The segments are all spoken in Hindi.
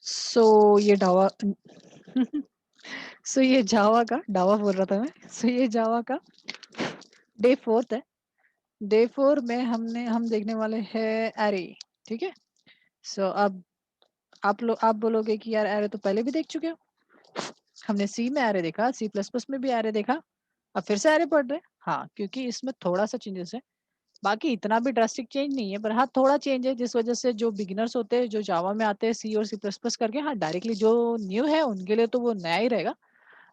सो ये डावा सो ये जावा का डावा बोल रहा था मैं। सो ये जावा का डे 4 है। डे 4 में हम देखने वाले हैं एरे। ठीक है। सो अब आप बोलोगे कि यार एरे तो पहले भी देख चुके हो। हमने सी में एरे देखा, सी प्लस प्लस में भी एरे देखा, अब फिर से एरे पढ़ रहे हैं। हाँ, क्योंकि इसमें थोड़ा सा चेंजेस है। बाकी इतना भी ड्रास्टिक चेंज नहीं है, पर हाँ थोड़ा चेंज है, जिस वजह से जो बिगिनर्स होते हैं जो जावा में आते हैं सी और सी प्लस प्लस करके, हाँ डायरेक्टली जो न्यू है उनके लिए तो वो नया ही रहेगा।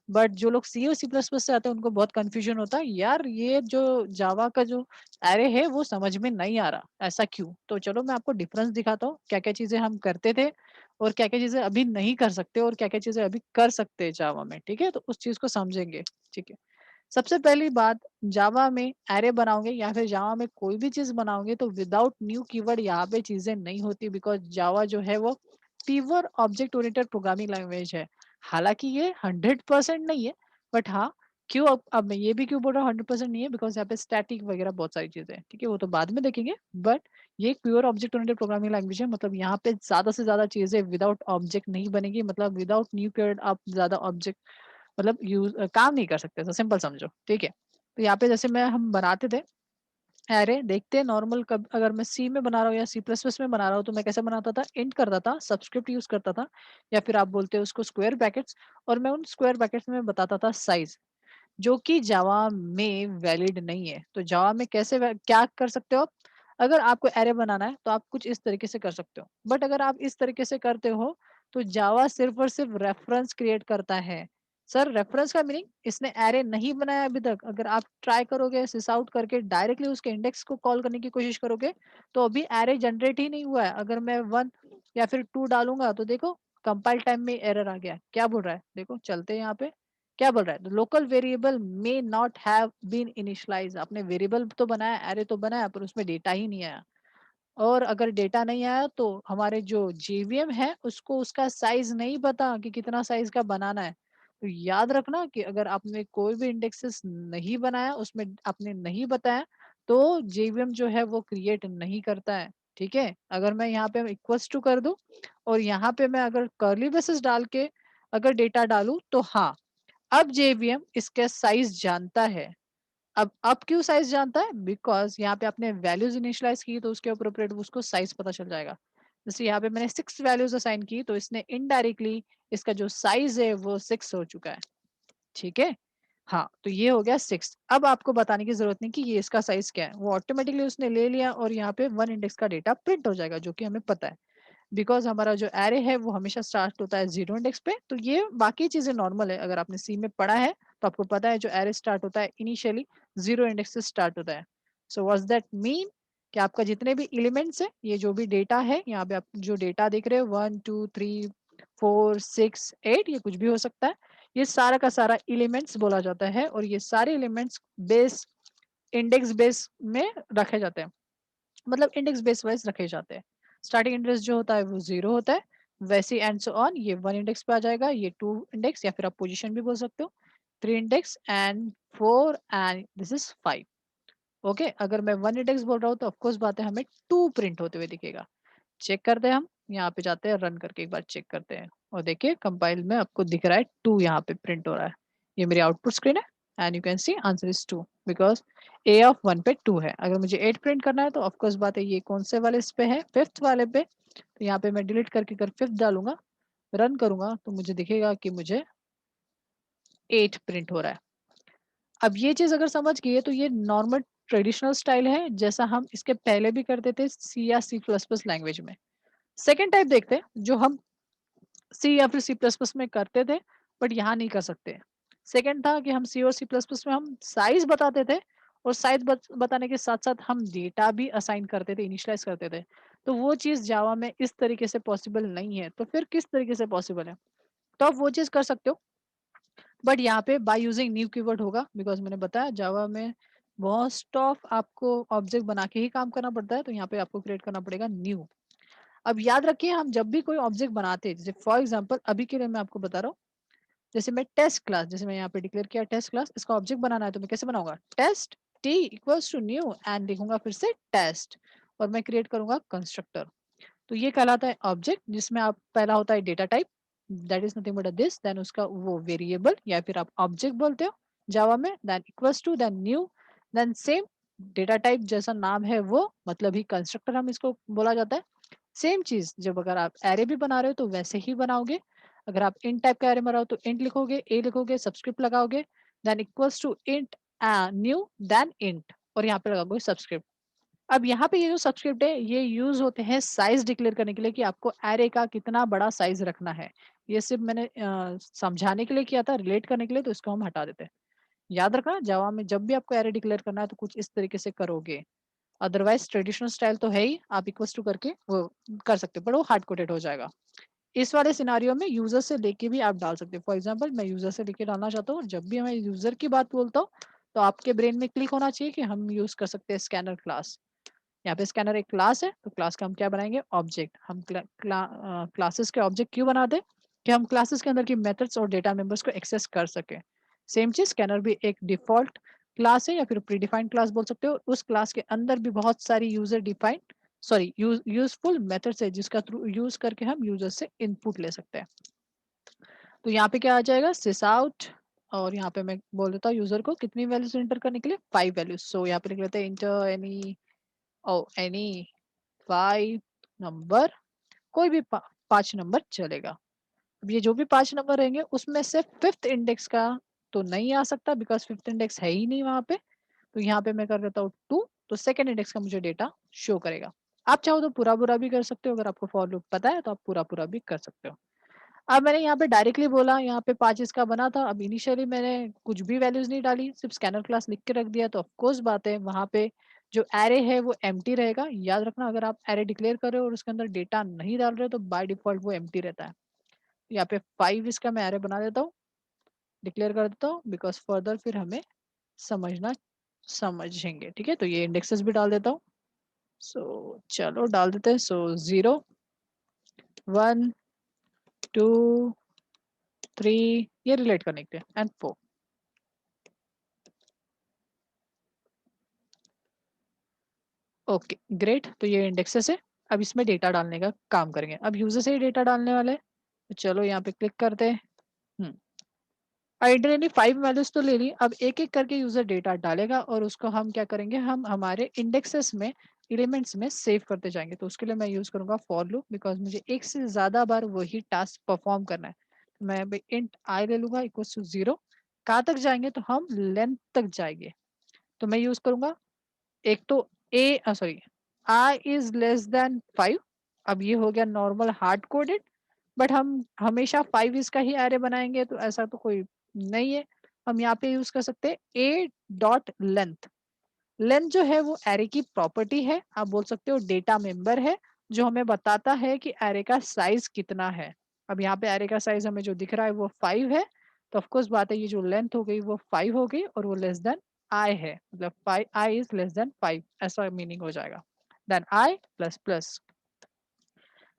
बट जो लोग सी और सी प्लस प्लस से आते हैं उनको बहुत कंफ्यूजन होता है, यार ये जो जावा का जो एरे है वो समझ में नहीं आ रहा, ऐसा क्यों। तो चलो मैं आपको डिफरेंस दिखाता हूँ, क्या क्या चीजें हम करते थे और क्या क्या चीजें अभी नहीं कर सकते और क्या क्या चीजें अभी कर सकते हैं जावा में। ठीक है, तो उस चीज को समझेंगे। ठीक है। सबसे पहली बात, जावा में एरे बनाओगे या फिर जावा में कोई भी चीज बनाओगे तो विदाउट न्यू कीवर्ड यहाँ पे चीजें नहीं होती, बिकॉज जावा जो है वो pure object oriented programming language है। हालांकि ये 100% नहीं है, बट हाँ, क्यों अब मैं ये भी क्यों बोल रहा हूँ 100% नहीं है, बिकॉज यहाँ पे स्टैटिक वगैरह बहुत सारी चीजें हैं। ठीक है, वो तो बाद में देखेंगे। बट ये एक pure object oriented programming language है, मतलब यहाँ पे ज्यादा से ज्यादा चीजें विदाउट ऑब्जेक्ट नहीं बनेगी, मतलब विदाउट न्यू कीवर्ड आप ज्यादा ऑब्जेक्ट मतलब यूज काम नहीं कर सकते, तो सिंपल समझो। ठीक है, तो यहाँ पे जैसे मैं हम बनाते थे अरे देखते हैं नॉर्मल, कब अगर मैं सी में बना रहा हूँ या सी प्लस प्लस में बना रहा हूँ तो मैं कैसे बनाता था, इंट करता था, सबस्क्रिप्ट यूज करता था, या फिर आप बोलते हो उसको स्क्वायर ब्रैकेट्स, और मैं उन स्क्वायर ब्रैकेट्स में बताता था साइज, जो कि जावा में वैलिड नहीं है। तो जावा में क्या कर सकते हो आप, अगर आपको एरे बनाना है तो आप कुछ इस तरीके से कर सकते हो, बट अगर आप इस तरीके से करते हो तो जावा सिर्फ और सिर्फ रेफरेंस क्रिएट करता है। सर रेफरेंस का मीनिंग, इसने एरे नहीं बनाया अभी तक। अगर आप ट्राई करोगे सिस आउट करके डायरेक्टली उसके इंडेक्स को कॉल करने की कोशिश करोगे तो अभी एरे जनरेट ही नहीं हुआ है। अगर मैं 1 या फिर 2 डालूंगा तो देखो कंपाइल टाइम में एरर आ गया, क्या बोल रहा है देखो, चलते हैं यहाँ पे क्या बोल रहा है, local variable may not have been initialize. आपने वेरिएबल तो बनाया, एरे तो बनाया, पर उसमें डेटा ही नहीं आया। और अगर डेटा नहीं आया तो हमारे जो जेवीएम है उसको उसका साइज नहीं पता कि कितना साइज का बनाना है। तो याद रखना कि अगर आपने कोई भी इंडेक्सेस नहीं बनाया, उसमें आपने नहीं बताया, तो जेवीएम जो है वो क्रिएट नहीं करता है। ठीक है, अगर मैं यहाँ पे इक्वल्स टू कर दूं और यहाँ पे मैं अगर कर्ली ब्रेसेस डाल के अगर डेटा डालूं तो हाँ, अब जेवीएम इसका साइज जानता है। अब क्यों साइज जानता है, बिकॉज यहाँ पे आपने वैल्यूज इनिशियलाइज की तो उसके अप्रोप्रिएट उसको साइज पता चल जाएगा। जैसे यहाँ पे मैंने 6 वैल्यूज असाइन की तो इसने इनडायरेक्टली इसका जो साइज है वो 6 हो चुका है। ठीक है। हाँ, तो ये हो गया 6। अब आपको बताने की जरूरत नहीं कि ये इसका साइज क्या है, वो ऑटोमेटिकली उसने ले लिया और यहाँ पे 1 इंडेक्स का डेटा प्रिंट हो जाएगा, जो कि हमें पता है, बिकॉज हमारा जो एरे है वो हमेशा स्टार्ट होता है 0 इंडेक्स पे। तो ये बाकी चीजें नॉर्मल है, अगर आपने सी में पढ़ा है तो आपको पता है जो एरे स्टार्ट होता है इनिशियली 0 इंडेक्स से स्टार्ट होता है। सो व्हाट्स दैट मीन कि आपका जितने भी एलिमेंट्स है, ये जो भी डेटा है, यहाँ पे आप जो डेटा देख रहे हो 1 2 3 4 6 8, ये कुछ भी हो सकता है, ये सारा का सारा एलिमेंट्स बोला जाता है, और ये सारे एलिमेंट्स बेस इंडेक्स बेस में रखे जाते हैं, मतलब इंडेक्स बेस वाइज रखे जाते हैं। स्टार्टिंग इंडेक्स जो होता है वो 0 होता है, वैसे एंड सो ऑन, ये 1 इंडेक्स पे आ जाएगा, ये 2 इंडेक्स, या फिर आप पोजीशन भी बोल सकते हो, 3 index and 4 and this is 5। Okay, अगर मैं 1 इंडेक्स बोल रहा हूँ तो ऑफकोर्स बात है हमें 2 प्रिंट होते हुए दिखेगा। चेक करते हैं हम, यहाँ पे जाते हैं, रन करके एक बार चेक करते हैं, और देखिए कंपाइल में आपको दिख रहा है 2 यहाँ पे प्रिंट हो रहा है। ये मेरी आउटपुट स्क्रीन है and you can see answer is 2, because a of 1 पे 2 है। अगर मुझे 8 प्रिंट करना है तो ऑफकोर्स बात है ये कौन से वाले इस पे है, 5th वाले पे। तो यहाँ पे मैं डिलीट करके अगर 5th डालूंगा, रन करूंगा, तो मुझे दिखेगा कि मुझे 8 प्रिंट हो रहा है। अब ये चीज अगर समझ गई है तो ये नॉर्मल ट्रेडिशनल स्टाइल है, जैसा हम इसके पहले भी करते थे सी या सी प्लस प्लस लैंग्वेज में। सेकेंड टाइप देखते हैं जो हम सी या फिर सी प्लस प्लस में करते थे बट यहाँ नहीं कर सकते। सेकेंड था कि हम सी और सी प्लस प्लस में हम साइज बताते थे, और साइज बताने के साथ साथ हम डेटा भी असाइन करते थे, इनिशियलाइज करते थे। तो वो चीज जावा में इस तरीके से पॉसिबल नहीं है, तो फिर किस तरीके से पॉसिबल है, तो आप वो चीज कर सकते हो, बट यहाँ पे बाय यूजिंग न्यू कीवर्ड होगा, बिकॉज मैंने बताया जावा में मोस्ट ऑफ आपको ऑब्जेक्ट बना के ही काम करना पड़ता है, तो यहाँ पे आपको क्रिएट करना पड़ेगा न्यू। अब याद रखिए, हम जब भी कोई ऑब्जेक्ट बनाते हैं, जैसे फॉर एग्जांपल अभी के लिए मैं आपको बता रहा हूँ, जैसे मैं टेस्ट क्लास, जैसे मैं यहाँ पे डिक्लेयर किया टेस्ट क्लास, इसका ऑब्जेक्ट बनाना है तो मैं कैसे बनाऊंगा, test t equals to new and लिखूंगा फिर से टेस्ट, और मैं क्रिएट करूंगा कंस्ट्रक्टर। तो ये कहलाता है ऑब्जेक्ट, जिसमें आप पहला होता है data type, that is nothing but this, then उसका वो वेरिएबल या फिर आप ऑब्जेक्ट बोलते हो जावा में, then equals to, then new, then same data type जैसा नाम है वो, मतलब ही कंस्ट्रक्टर हम इसको बोला जाता है। सेम चीज जब अगर आप एरे भी बना रहे हो तो वैसे ही बनाओगे। अगर आप इंट टाइप का एरे बना रहे हो तो इंट लिखोगे, ए लिखोगे, सबस्क्रिप्ट लगाओगे, then equals to int new, then int, और यहाँ पे लगाओगे सबस्क्रिप्ट। अब यहाँ पे ये जो सबस्क्रिप्ट है ये यूज होते हैं साइज डिक्लेयर करने के लिए कि आपको एरे का कितना बड़ा साइज रखना है। ये सिर्फ मैंने समझाने के लिए किया था, रिलेट करने के लिए, तो इसको हम हटा देते हैं। याद रखना जावा में जब भी आपको एरे डिक्लेयर करना है तो कुछ इस तरीके से करोगे। अदरवाइज ट्रेडिशनल स्टाइल तो है ही, आप इक्वल्स टू करके वो कर सकते हो, पर वो हार्ड कोडेड हो जाएगा। इस वाले सिनारियो में यूजर से लेके भी आप डाल सकते हो। फॉर एग्जांपल मैं यूजर से लेके डालना चाहता हूँ, जब भी मैं यूजर की बात बोलता हूँ तो आपके ब्रेन में क्लिक होना चाहिए कि हम यूज कर सकते हैं स्कैनर क्लास। यहाँ पे स्कैनर एक क्लास है, तो क्लास का हम क्या बनाएंगे, ऑब्जेक्ट। हम क्लासेस के ऑब्जेक्ट क्यों बनाते हैं, कि हम क्लासेस के अंदर की मेथड्स और डेटा मेंबर्स को एक्सेस कर सके। सेम चीज स्कैनर भी एक डिफॉल्ट क्लास है या फिर प्री डिफाइंड क्लास बोल सकते हो। उस क्लास के अंदर भी बहुत सारी user defined sorry useful methods है जिसका थ्रू यूज करके हम यूजर से इनपुट ले सकते हैं। तो यहाँ पे क्या आ जाएगा, सिस आउट, और यहाँ पे मैं बोल देता हूँ यूजर को कितनी वैल्यूज एंटर करने के लिए, 5 वैल्यूज। सो यहाँ पे लिख लेते हैं इंटर एनी 5 नंबर, कोई भी 5 नंबर चलेगा। अब ये जो भी 5 नंबर रहेंगे उसमें से फिफ्थ इंडेक्स का तो नहीं आ सकता, बिकॉज फिफ्थ इंडेक्स है ही नहीं वहां पे। तो यहाँ पे मैं कर देता हूँ 2, तो सेकंड इंडेक्स का मुझे डेटा शो करेगा। आप चाहो तो पूरा पूरा भी कर सकते हो, अगर आपको फॉर लूप पता है तो आप पूरा पूरा भी कर सकते हो। अब मैंने यहाँ पे डायरेक्टली बोला, यहाँ पे 5 इसका बना था। अब इनिशियली मैंने कुछ भी वैल्यूज नहीं डाली, सिर्फ स्कैनर क्लास लिख के रख दिया, तो ऑफकोर्स बात है वहां पे जो एरे है वो एम्प्टी रहेगा। याद रखना, अगर आप एरे डिक्लेयर कर रहे हो और उसके अंदर डेटा नहीं डाल रहे हो तो बाय डिफॉल्ट वो एम्प्टी रहता है। यहाँ पे 5 इसका मैं एरे बना देता हूँ, डिक्लेयर कर देता हूँ, बिकॉज फर्दर फिर हमें समझना समझेंगे। ठीक है, तो ये इंडेक्सेस भी डाल देता हूँ। सो चलो डाल देते हैं। सो 0 1 2 3, ये रिलेट करने के लिए, एंड 4। ओके ग्रेट, तो ये इंडेक्सेस है। अब इसमें डेटा डालने का काम करेंगे। अब यूजर से ही डेटा डालने वाले हैं, तो चलो यहाँ पे क्लिक करते हैं। आइडियली 5 वैल्यूज तो ले ली, अब एक एक करके यूजर डेटा डालेगा और उसको हम क्या करेंगे, हम हमारे इंडेक्सेस में एलिमेंट्स में सेव करते जाएंगे। तो उसके लिए मैं यूज करूंगा फॉर लूप, बिकॉज मुझे एक से ज्यादा बार वही टास्क परफॉर्म करना है। तो मैं इंट आई ले लूंगा इक्वल टू 0। कहाँ तक जाएंगे, तो हम लेंथ तक जाएंगे। तो मैं यूज करूंगा एक तो a sorry I is less than 5। अब ये हो गया नॉर्मल हार्ड कोडेड, बट हम हमेशा 5 इसका ही एरे बनाएंगे तो ऐसा तो कोई नहीं है। हम यहाँ पे यूज कर सकते हैं ए डॉट लेंथ। लेंथ जो है वो एरे की प्रॉपर्टी है, आप बोल सकते हो डेटा मेंबर है, जो हमें बताता है कि एरे का साइज कितना है। अब यहाँ पे एरे का साइज हमें जो दिख रहा है वो 5 है, तो ऑफकोर्स बात है ये जो लेंथ हो गई वो 5 हो गई और वो लेस देन आई है, मतलब 5 आई इज लेस देन 5, ऐसा मीनिंग हो जाएगा। Then i plus plus.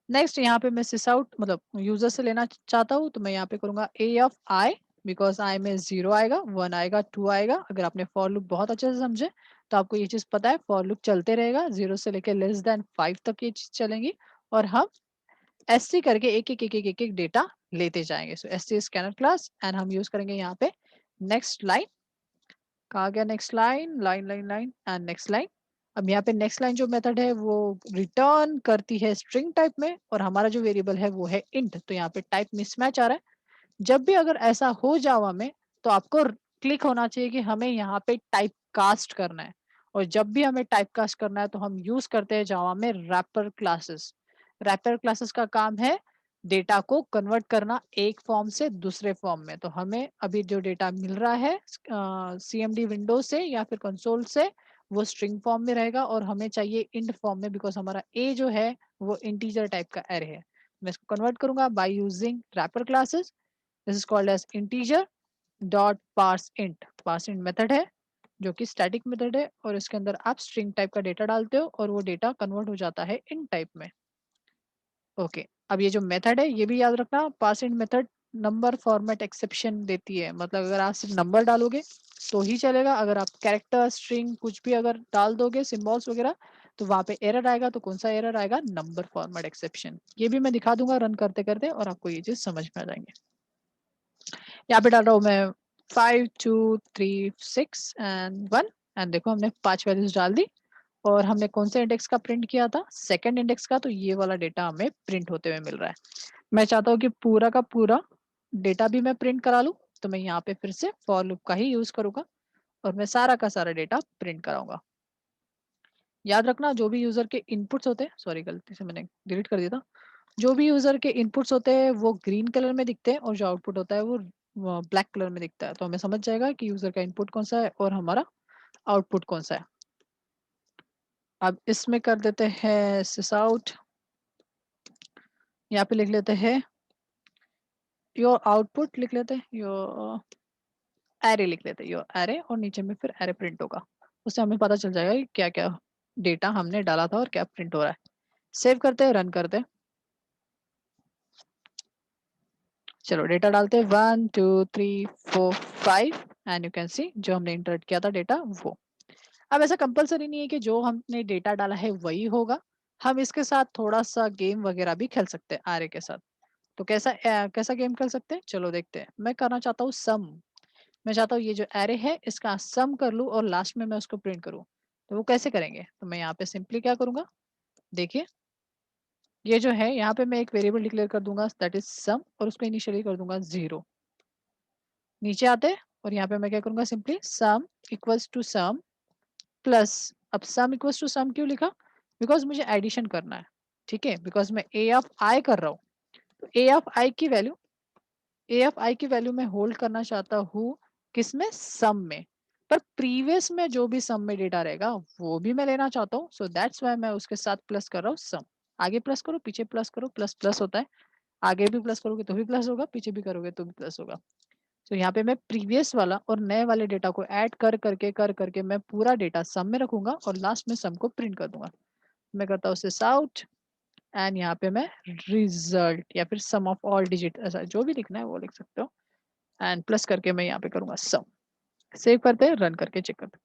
Next यहाँ पे मैं सिस आउट मतलब यूजर से लेना चाहता हूँ, तो मैं यहाँ पे करूंगा ए ऑफ आई, बिकॉज आई में 0 आएगा, 1 आएगा, 2 आएगा। अगर आपने फॉर लूप बहुत अच्छे से समझे तो आपको ये चीज पता है, फॉर लूप चलते रहेगा 0 से लेके लेस देन 5 तक ये चीज चलेंगी, और हम एस सी करके एक एक डेटा लेते जाएंगे। So S C scanner class, and हम यूज करेंगे यहाँ पे नेक्स्ट लाइन। कहा गया next line, line line line and next line. अब यहाँ पे नेक्स्ट लाइन जो मेथड है वो रिटर्न करती है स्ट्रिंग टाइप में, और हमारा जो वेरिएबल है वो है इंट। तो यहाँ पे टाइप मिसमैच आ रहा है। जब भी अगर ऐसा हो जावा में, तो आपको क्लिक होना चाहिए कि हमें यहाँ पे टाइप कास्ट करना है। और जब भी हमें टाइप कास्ट करना है तो हम यूज करते हैं जावा में रैपर क्लासेस। रैपर क्लासेस का काम है डेटा को कन्वर्ट करना एक फॉर्म से दूसरे फॉर्म में। तो हमें अभी जो डेटा मिल रहा है सीएमडी विंडो से या फिर कंसोल से, वो स्ट्रिंग फॉर्म में रहेगा, और हमें चाहिए इंट फॉर्म में, बिकॉज हमारा ए जो है वो इंटीजर टाइप का एरे है। मैं इसको कन्वर्ट करूंगा by using wrapper classes. This is called as integer dot parse int. Parse int method है जो कि स्टैटिक मेथड है, और इसके अंदर आप स्ट्रिंग टाइप का डेटा डालते हो और वो डेटा कन्वर्ट हो जाता है इन टाइप में। ओके, अब ये जो मेथड है ये भी याद रखना, parse int method number format exception देती है। मतलब अगर आप सिर्फ नंबर डालोगे तो ही चलेगा, अगर आप कैरेक्टर स्ट्रिंग कुछ भी अगर डाल दोगे सिंबल्स वगैरह तो वहां पे एरर आएगा, तो कौन सा एरर आएगा? Number format exception. ये भी मैं दिखा दूंगा रन करते करते और आपको ये चीज समझ में आ जाएंगे। यहाँ पे डाल रहा हूँ मैं 5 2 3 6 एंड 1 एंड देखो हमने 5 वैल्यूज डाल दी और हमने कौन से इंडेक्स का प्रिंट किया था? सेकंड इंडेक्स का। तो ये वाला डेटा हमें प्रिंट होते हुए मिल रहा है। मैं चाहता हूँ कि पूरा का पूरा डेटा भी मैं प्रिंट करा लूँ, तो मैं यहाँ पे फिर से फॉर लूप का ही यूज करूंगा और मैं सारा का सारा डेटा प्रिंट कराऊंगा। याद रखना जो भी यूजर के इनपुट्स होते हैं, सॉरी गलती से मैंने डिलीट कर दिया था, जो भी यूजर के इनपुट्स होते हैं वो ग्रीन कलर में दिखते हैं और जो आउटपुट होता है वो ब्लैक कलर में दिखता है। तो हमें समझ जाएगा कि यूजर का इनपुट कौन सा है और हमारा आउटपुट कौन सा है। अब इसमें कर देते हैं सिस आउट, यहाँ पे लिख लेते हैं योर आउटपुट, लिख लेते हैं योर एरे, लिख लेते हैं योर एरे और नीचे में फिर एरे प्रिंट होगा। उससे हमें पता चल जाएगा कि क्या क्या डेटा हमने डाला था और क्या प्रिंट हो रहा है। सेव करते हैं, रन करते हैं। चलो डेटा डालते हैं 1 2 3 4 5 एंड यू कैन सी जो हमने इंटरप्ट किया था डेटा वो। अब ऐसा कंपलसरी नहीं है कि जो हमने डेटा डाला है वही होगा, हम इसके साथ थोड़ा सा गेम वगैरह भी खेल सकते हैं आरे के साथ। तो कैसा गेम खेल सकते हैं, चलो देखते हैं। मैं करना चाहता हूँ सम। मैं चाहता हूँ ये जो एरे है इसका सम कर लूँ और लास्ट में मैं उसको प्रिंट करूँ। तो वो कैसे करेंगे? तो मैं यहाँ पे सिंपली क्या करूंगा, देखिए ये जो है यहाँ पे मैं एक वेरिएबल डिक्लेयर कर दूंगा दैट इज सम और उसको इनिशियली कर दूंगा 0। नीचे आते हैं और यहाँ पे मैं क्या करूंगा, simply sum equals to sum plus. अब सम इक्वल्स टू सम क्यों लिखा? बिकॉज मुझे एडिशन करना है, ठीक है, बिकॉज मैं ए ऑफ आई कर रहा हूँ। तो ए ऑफ आई की वैल्यू मैं होल्ड करना चाहता हूँ किसमें? सम में। पर प्रीवियस में जो भी सम में डेटा रहेगा वो भी मैं लेना चाहता हूँ, सो दैट्स वाई मैं उसके साथ प्लस कर रहा हूँ सम। आगे प्लस करो पीछे प्लस करो, प्लस प्लस होता है। आगे भी प्लस करोगे तो भी प्लस होगा, पीछे भी करोगे तो भी प्लस होगा। तो यहाँ पे मैं प्रीवियस वाला और नए वाले डेटा को ऐड कर करके मैं पूरा डेटा सम में रखूंगा और लास्ट में सम को प्रिंट कर दूंगा। मैं करता हूँ सिस आउट एंड यहाँ पे मैं रिजल्ट या फिर सम ऑफ ऑल डिजिट, ऐसा जो भी लिखना है वो लिख सकते हो एंड प्लस करके मैं यहाँ पे करूंगा सम। सेव करते हैं, रन करके चेक करते हैं।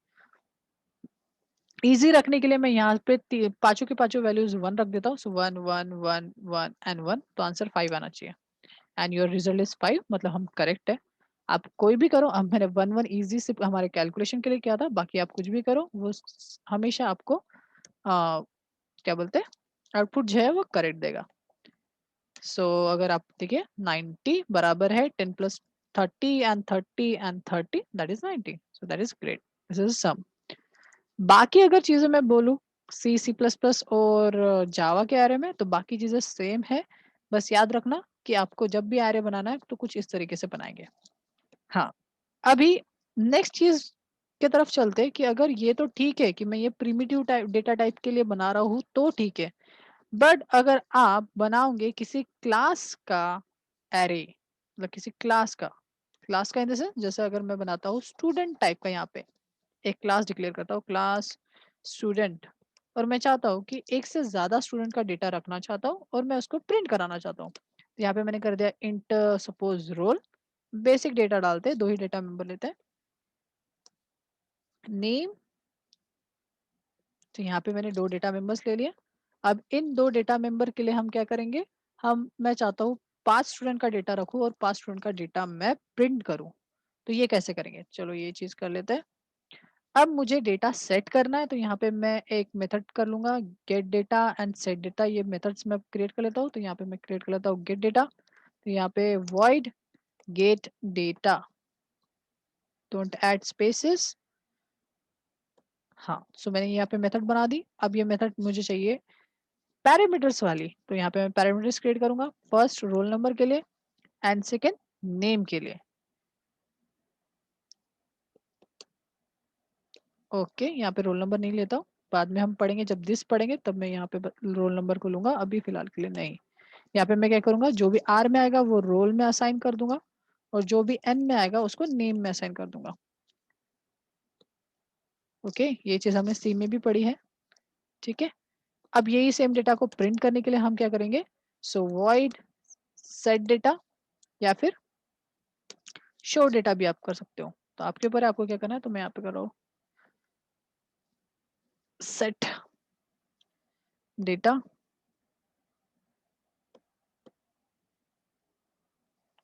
इजी रखने के लिए मैं यहाँ पे पांचों के पांचों वैल्यूज 1 रख देता हूँ। सो 1 1 1 1 एंड 1, तो आंसर 5 आना चाहिए एंड योर रिजल्ट इज 5, मतलब हम करेक्ट है। आप कोई भी करो, अब मैंने 1 1 इजी से हमारे कैलकुलेशन के लिए किया था, बाकी आप कुछ भी करो वो हमेशा आपको क्या बोलते हैं आउटपुट जो है वो करेक्ट देगा। सो अगर आप देखिए 90 बराबर है 10 plus 30 and 30 and 30 that is 90, so that is great, this is sum. बाकी अगर चीजें मैं बोलूँ सी सी प्लस प्लस और जावा के आरे में, तो बाकी चीजें सेम है। बस याद रखना कि आपको जब भी आरे बनाना है तो कुछ इस तरीके से बनाएंगे। हाँ, अभी नेक्स्ट चीज की तरफ चलते हैं कि अगर ये तो ठीक है कि मैं ये प्रिमिटिव टाइप डेटा टाइप के लिए बना रहा हूँ तो ठीक है, बट अगर आप बनाओगे किसी क्लास का एरे, मतलब किसी क्लास का इन द सेंस जैसे अगर मैं बनाता हूँ स्टूडेंट टाइप का, यहाँ पे एक क्लास डिक्लेयर करता हूँ क्लास स्टूडेंट, और मैं चाहता हूँ कि एक से ज्यादा स्टूडेंट का डेटा रखना चाहता हूँ और मैं उसको प्रिंट कराना चाहता हूँ। तो यहाँ पे मैंने कर दिया int suppose roll, basic data डालते हैं, 2 ही डेटा मेंबर लेते हैं, नेम। तो यहाँ पे मैंने 2 डेटा मेंबर्स ले लिया। अब इन 2 डेटा मेंबर के लिए हम क्या करेंगे, मैं चाहता हूँ 5 स्टूडेंट का डेटा रखूँ और 5 स्टूडेंट का डेटा मैं प्रिंट करूँ। तो ये कैसे करेंगे, चलो ये चीज कर लेते हैं। अब मुझे डेटा सेट करना है, तो यहाँ पे मैं एक मेथड कर लूंगा gate data and set data, ये मेथड्स मैं क्रिएट कर लेता हूँ। तो यहाँ पे मैं क्रिएट कर लेता हूँ गेट डेटा, तो यहाँ पे void gate data, don't add spaces. हाँ, सो मैंने यहाँ पे मेथड बना दी। अब ये मेथड मुझे चाहिए पैरामीटर्स वाली, तो यहाँ पे मैं पैरामीटर्स क्रिएट करूंगा, फर्स्ट रोल नंबर के लिए एंड सेकेंड नेम के लिए। ओके, यहाँ पे रोल नंबर नहीं लेता हूँ, बाद में हम पढ़ेंगे, जब दिस पढ़ेंगे तब मैं यहाँ पे रोल नंबर को लूंगा, अभी फिलहाल के लिए नहीं। यहाँ पे मैं क्या करूंगा, जो भी आर में आएगा वो रोल में असाइन कर दूंगा और जो भी एन में आएगा उसको नेम में असाइन कर दूंगा। ओके, ये चीज हमने सी में भी पढ़ी है, ठीक है। अब यही सेम डेटा को प्रिंट करने के लिए हम क्या करेंगे, सो void set डेटा या फिर शो डेटा भी आप कर सकते हो, तो आपके ऊपर है आपको क्या करना है। तो मैं यहाँ पे कर रहा हूँ सेट डेटा,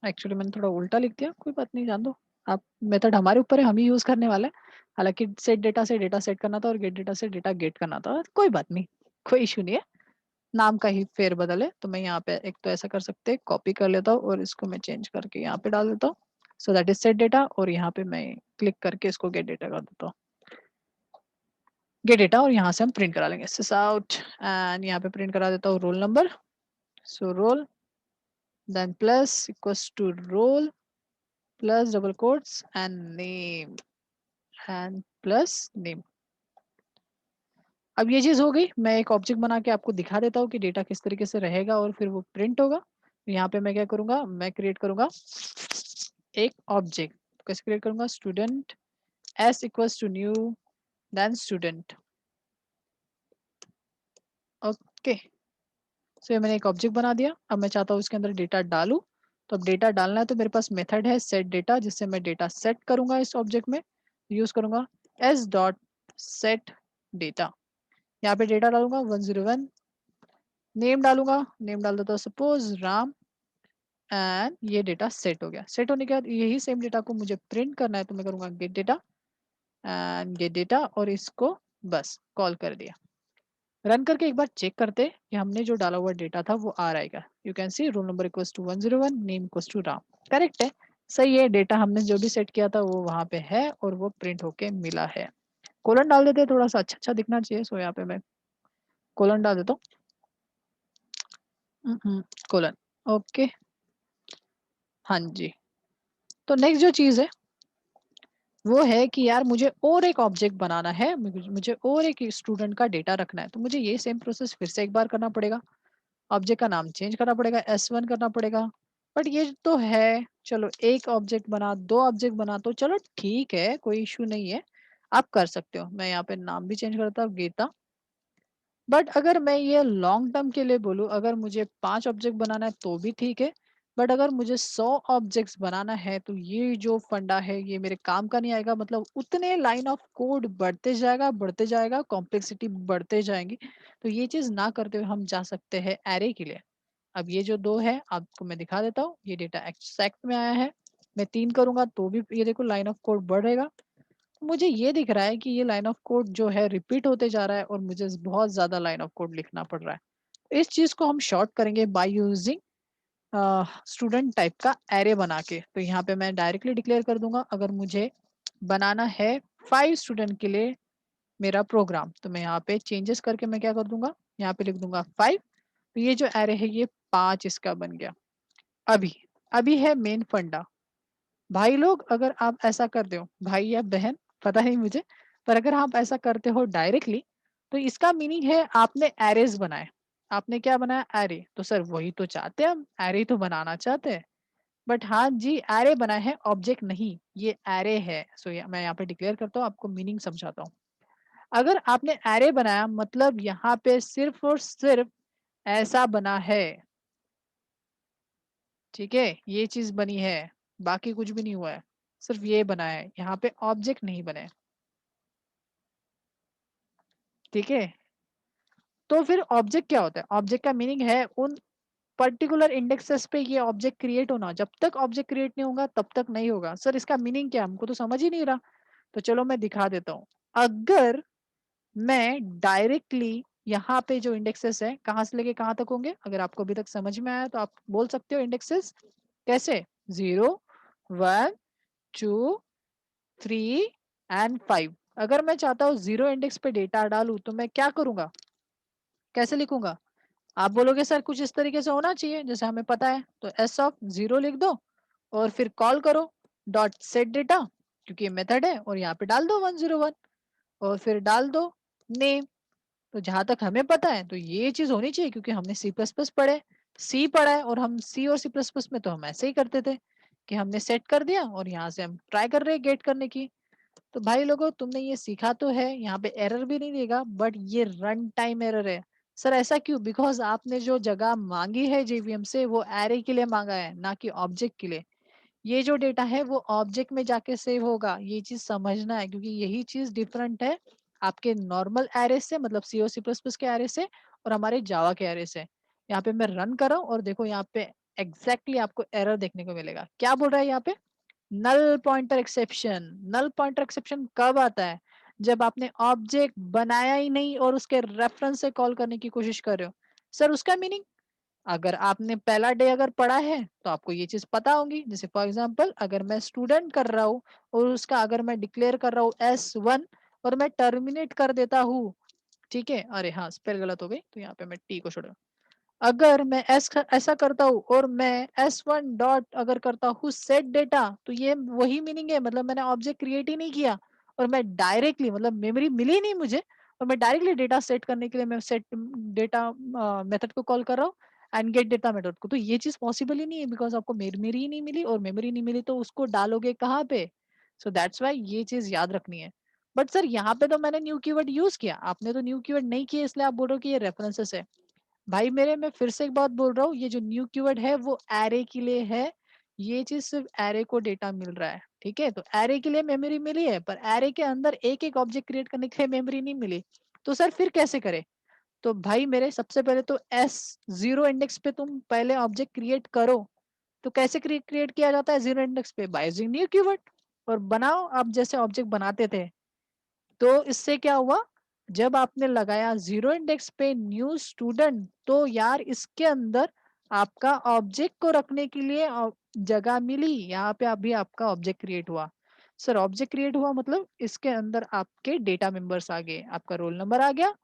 एक्चुअली मैंने थोड़ा उल्टा लिख दिया, कोई बात नहीं, जान दो। आप मेथड हमारे ऊपर है, हम ही यूज करने वाले हैं। हालांकि सेट डेटा से डेटा सेट करना था और गेट डेटा से डेटा गेट करना था, कोई बात नहीं, कोई इशू नहीं है। नाम का ही फेर बदल है। तो मैं यहाँ पे एक तो ऐसा कर सकते हैं, कॉपी कर लेता हूँ और इसको मैं चेंज करके यहाँ पे डाल देता हूँ। सो दैट इज सेट डेटा, और यहाँ पे मैं क्लिक करके इसको गेट डेटा कर देता हूँ, गेट डेटा, और यहाँ से हम प्रिंट करा लेंगे सिस आउट। एंड यहाँ पे प्रिंट करा देता हूँ roll number. So roll then plus equals to roll plus double quotes and name, and plus name. अब ये चीज हो गई। मैं एक ऑब्जेक्ट बना के आपको दिखा देता हूँ कि डेटा किस तरीके से रहेगा और फिर वो प्रिंट होगा। तो यहाँ पे मैं क्या करूंगा, मैं क्रिएट करूंगा एक ऑब्जेक्ट। कैसे क्रिएट करूंगा, student S equals to new then student. Okay, so ये मैंने एक ऑब्जेक्ट बना दिया। अब मैं चाहता हूँ इसके अंदर डेटा डालूं। तो अब डेटा डालना है तो मेरे पास मेथड है सेट डेटा, जिससे मैं डेटा सेट करूंगा इस ऑब्जेक्ट में। यूज करूंगा एस डॉट सेट डेटा। यहाँ पे डेटा डालूंगा 101, नेम डालूंगा, नेम डाल देता हूँ सपोज राम, एंड ये डेटा सेट हो गया। सेट होने के बाद यही सेम डेटा को मुझे प्रिंट करना है, तो मैं करूंगा gate data and gate data, और इसको बस कॉल कर दिया। रन करके एक बार चेक करते हैं कि हमने जो डाला हुआ डेटा था वो आ रहेगा। You can see roll number equals to 101, name equals to Ram. Correct है, सही है। डेटा हमने जो भी सेट किया था वो वहां पे है और वो प्रिंट होके मिला है। कोलन डाल देते हैं, थोड़ा सा अच्छा अच्छा दिखना चाहिए। सो यहाँ पे मैं कोलन डाल देता हूँ, कोलन। ओके, हाँ जी। तो नेक्स्ट जो चीज है वो है कि यार मुझे और एक ऑब्जेक्ट बनाना है, मुझे और एक स्टूडेंट का डेटा रखना है। तो मुझे ये सेम प्रोसेस फिर से एक बार करना पड़ेगा। ऑब्जेक्ट का नाम चेंज करना पड़ेगा, S1 करना पड़ेगा। बट ये तो है, चलो एक ऑब्जेक्ट बना, दो ऑब्जेक्ट बना, तो चलो ठीक है, कोई इशू नहीं है, आप कर सकते हो। मैं यहाँ पे नाम भी चेंज करता हूँ, गीता। बट अगर मैं ये लॉन्ग टर्म के लिए बोलूँ, अगर मुझे 5 ऑब्जेक्ट बनाना है तो भी ठीक है। बट अगर मुझे 100 ऑब्जेक्ट्स बनाना है तो ये जो फंडा है ये मेरे काम का नहीं आएगा। मतलब उतने लाइन ऑफ कोड बढ़ते जाएगा, कॉम्प्लेक्सिटी बढ़ते जाएंगी। तो ये चीज ना करते हुए हम जा सकते हैं एरे के लिए। अब ये जो दो है आपको मैं दिखा देता हूँ। ये डेटा एक्सैक्ट में आया है, मैं 3 करूंगा तो भी ये देखो लाइन ऑफ कोड बढ़ेगा। मुझे ये दिख रहा है कि ये लाइन ऑफ कोड जो है रिपीट होते जा रहा है और मुझे बहुत ज्यादा लाइन ऑफ कोड लिखना पड़ रहा है। इस चीज को हम शॉर्ट करेंगे बाय यूजिंग स्टूडेंट टाइप का एरे बना के। तो यहाँ पे मैं डायरेक्टली डिक्लेयर कर दूंगा, अगर मुझे बनाना है 5 स्टूडेंट के लिए मेरा प्रोग्राम, तो मैं यहाँ पे चेंजेस करके मैं क्या कर दूंगा, यहाँ पे लिख दूंगा 5। तो ये जो एरे है ये 5 इसका बन गया। अभी अभी है मेन फंडा। भाई लोग, अगर आप ऐसा करते हो, भाई या बहन पता नहीं मुझे, पर अगर आप ऐसा करते हो डायरेक्टली, तो इसका मीनिंग है आपने एरेज बनाए। आपने क्या बनाया, एरे। तो सर वही तो चाहते हैं हम, एरे तो बनाना चाहते हैं। बट हाँ जी, एरे बना है, ऑब्जेक्ट नहीं, ये एरे है। सो मैं यहाँ पे डिक्लेयर करता हूँ, आपको मीनिंग समझाता हूँ। अगर आपने एरे बनाया मतलब यहाँ पे सिर्फ और सिर्फ ऐसा बना है, ठीक है, ये चीज बनी है, बाकी कुछ भी नहीं हुआ है, सिर्फ ये बना है, यहाँ पे ऑब्जेक्ट नहीं बने। ठीक है, तो फिर ऑब्जेक्ट क्या होता है, ऑब्जेक्ट का मीनिंग है उन पर्टिकुलर इंडेक्सेस पे ये ऑब्जेक्ट क्रिएट होना। जब तक ऑब्जेक्ट क्रिएट नहीं होगा तब तक नहीं होगा। सर इसका मीनिंग क्या, हमको तो समझ ही नहीं रहा। तो चलो मैं दिखा देता हूँ। अगर मैं डायरेक्टली यहाँ पे जो इंडेक्सेस है कहाँ से लेके कहाँ तक होंगे, अगर आपको अभी तक समझ में आया तो आप बोल सकते हो इंडेक्सेस कैसे, 0, 1, 2, 3 एंड 5। अगर मैं चाहता हूँ 0 इंडेक्स पे डेटा डालू तो मैं क्या करूंगा, कैसे लिखूंगा। आप बोलोगे सर कुछ इस तरीके से होना चाहिए जैसे हमें पता है, तो S(0) लिख दो और फिर कॉल करो डॉट सेट डेटा, क्योंकि ये मेथड है, और यहाँ पे डाल दो 101 और फिर डाल दो नेम। तो जहां तक हमें पता है तो ये चीज होनी चाहिए, क्योंकि हमने सी प्लस प्लस पढ़े, सी पढ़ा है, और हम सी और सी प्लस प्लस में तो हम ऐसे ही करते थे कि हमने सेट कर दिया और यहाँ से हम ट्राई कर रहे हैं गेट करने की। तो भाई लोगों, तुमने ये सीखा तो है, यहाँ पे एरर भी नहीं देगा, बट ये रन टाइम एरर है। सर ऐसा क्यों, बिकॉज आपने जो जगह मांगी है जेवीएम से वो एरे के लिए मांगा है, ना कि ऑब्जेक्ट के लिए। ये जो डेटा है वो ऑब्जेक्ट में जाके सेव होगा, ये चीज समझना है, क्योंकि यही चीज डिफरेंट है आपके नॉर्मल एरे से, मतलब सी और सी प्लस प्लस के एरे से, और हमारे जावा के एरे से। यहाँ पे मैं रन कर रहा हूँ और देखो यहाँ पे एग्जैक्टली आपको एरर देखने को मिलेगा। क्या बोल रहा है यहाँ पे? Null pointer exception. Null pointer exception कब आता है? जब आपने ऑब्जेक्ट बनाया ही नहीं और उसके रेफरेंस से कॉल करने की कोशिश कर रहे हो। सर उसका मीनिंग, अगर आपने पहला डे अगर पढ़ा है तो आपको ये चीज पता होगी। जैसे फॉर एग्जांपल अगर मैं स्टूडेंट कर रहा हूँ और उसका अगर मैं डिक्लेयर कर रहा हूँ S1 और मैं टर्मिनेट कर देता हूँ, ठीक है, अरे हाँ स्पेल गलत हो गई तो यहाँ पे मैं टी को छोड़, अगर मैं ऐसा करता हूँ और मैं S1 डॉट अगर करता हूँ सेट डेटा, तो ये वही मीनिंग है, मतलब मैंने ऑब्जेक्ट क्रिएट ही नहीं किया और मैं डायरेक्टली, मतलब मेमोरी मिली नहीं मुझे और मैं डायरेक्टली डेटा सेट करने के लिए मैं सेट डेटा मेथड को कॉल कर रहा हूँ एंड गेट डेटा मेथड को। तो ये चीज पॉसिबल ही नहीं है बिकॉज आपको मेमोरी ही नहीं मिली, और मेमोरी नहीं मिली तो उसको डालोगे कहाँ पे? सो दैट्स वाई ये चीज याद रखनी है। बट सर यहाँ पे तो मैंने न्यू कीवर्ड यूज किया, आपने तो न्यू कीवर्ड नहीं किया, इसलिए आप बोल रहे हो कि ये रेफरेंसेस है। भाई मेरे, मैं फिर से एक बात बोल रहा हूँ, ये जो न्यू कीवर्ड है वो एरे के लिए है। ये चीज सिर्फ एरे को डेटा मिल रहा है, ठीक है? तो एरे के लिए मेमोरी मिली है पर एरे के अंदर एक एक ऑब्जेक्ट क्रिएट करने के लिए मेमोरी नहीं मिली। तो सर फिर कैसे करे? तो भाई मेरे, सबसे पहले तो S0 इंडेक्स पे तुम पहले ऑब्जेक्ट क्रिएट करो। तो कैसे क्रिएट किया जाता है 0 इंडेक्स पे? By using new keyword. और बनाओ आप जैसे ऑब्जेक्ट बनाते थे। तो इससे क्या हुआ, जब आपने लगाया 0 इंडेक्स पे न्यू स्टूडेंट, तो यार इसके अंदर आपका ऑब्जेक्ट को रखने के लिए जगह मिली। यहाँ पे अभी आपका ऑब्जेक्ट क्रिएट हुआ। सर ऑब्जेक्ट क्रिएट हुआ मतलब इसके अंदर आपके डेटा मेंबर्स आ गए, आपका रोल नंबर आ गया,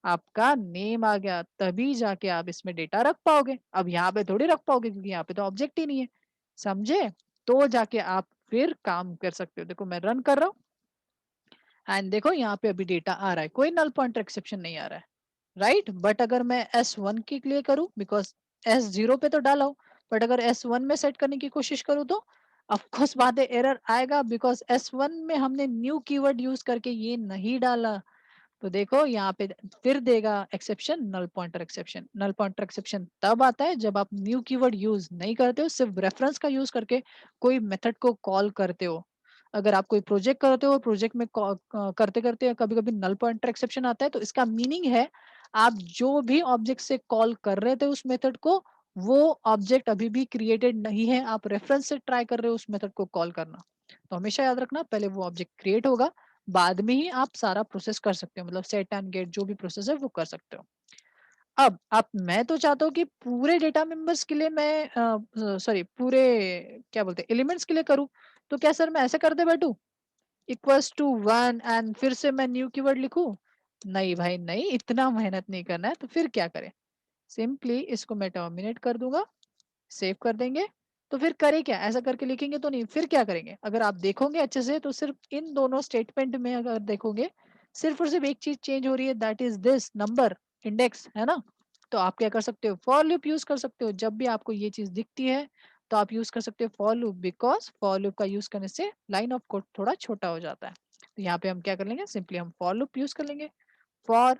आपका नेम आ गया, तभी जाके आप इसमें डेटा रख पाओगे। अब यहाँ पे थोड़ी रख पाओगे क्योंकि यहाँ पे तो ऑब्जेक्ट ही नहीं है, समझे? तो जाके आप फिर काम कर सकते हो। देखो मैं रन कर रहा हूँ एंड देखो यहाँ पे अभी डेटा आ रहा है, कोई नल पॉइंटर एक्सेप्शन नहीं आ रहा है, राइट? बट अगर मैं S1 के लिए करूँ, बिकॉज S0 पे तो डाला हूँ, बट अगर S1 में सेट करने की कोशिश करूँ तो ऑफकोर्स बात है एरर आएगा, बिकॉज S1 में हमने न्यू कीवर्ड यूज करके ये नहीं डाला। तो देखो यहाँ पे फिर देगा exception, null pointer exception. Null pointer exception तब आता है जब आप न्यू कीवर्ड यूज नहीं करते हो, सिर्फ रेफरेंस का यूज करके कोई मेथड को कॉल करते हो। अगर आप कोई प्रोजेक्ट करते हो, प्रोजेक्ट में करते करते कभी कभी नल पॉइंटर एक्सेप्शन आता है, तो इसका मीनिंग है आप जो भी ऑब्जेक्ट से कॉल कर रहे थे उस मेथड को, वो ऑब्जेक्ट अभी भी क्रिएटेड नहीं है, आप रेफरेंस से ट्राई कर रहे हो उस मेथड को कॉल करना। तो हमेशा याद रखना, पहले वो ऑब्जेक्ट क्रिएट होगा, बाद में ही आप सारा प्रोसेस कर सकते हो, मतलब सेट एंड गेट जो भी प्रोसेस है वो कर सकते हो। अब आप, मैं तो चाहता हूँ कि पूरे डेटा मेंबर्स के लिए मैं सॉरी पूरे क्या बोलते हैं एलिमेंट्स के लिए करूँ। तो क्या सर मैं ऐसे करते बैठूं इक्वल्स टू 1 एंड फिर से मैं न्यू कीवर्ड लिखूं? नहीं भाई नहीं, इतना मेहनत नहीं करना है। तो फिर क्या करें, सिंपली इसको मैं टर्मिनेट कर दूंगा, सेव कर देंगे। तो फिर करें क्या, ऐसा करके लिखेंगे तो नहीं, फिर क्या करेंगे? अगर आप देखोगे अच्छे से तो सिर्फ इन दोनों स्टेटमेंट में अगर देखोगे, सिर्फ और सिर्फ एक चीज चेंज हो रही है, that is this number index, है ना? तो आप क्या कर सकते हो, फॉर लूप यूज कर सकते हो। जब भी आपको ये चीज दिखती है तो आप यूज कर सकते हो for loop, because for loop का यूज करने से लाइन ऑफ कोड थोड़ा छोटा हो जाता है। तो यहाँ पे हम क्या कर लेंगे, सिंपली हम फॉर लूप यूज कर लेंगे। फॉर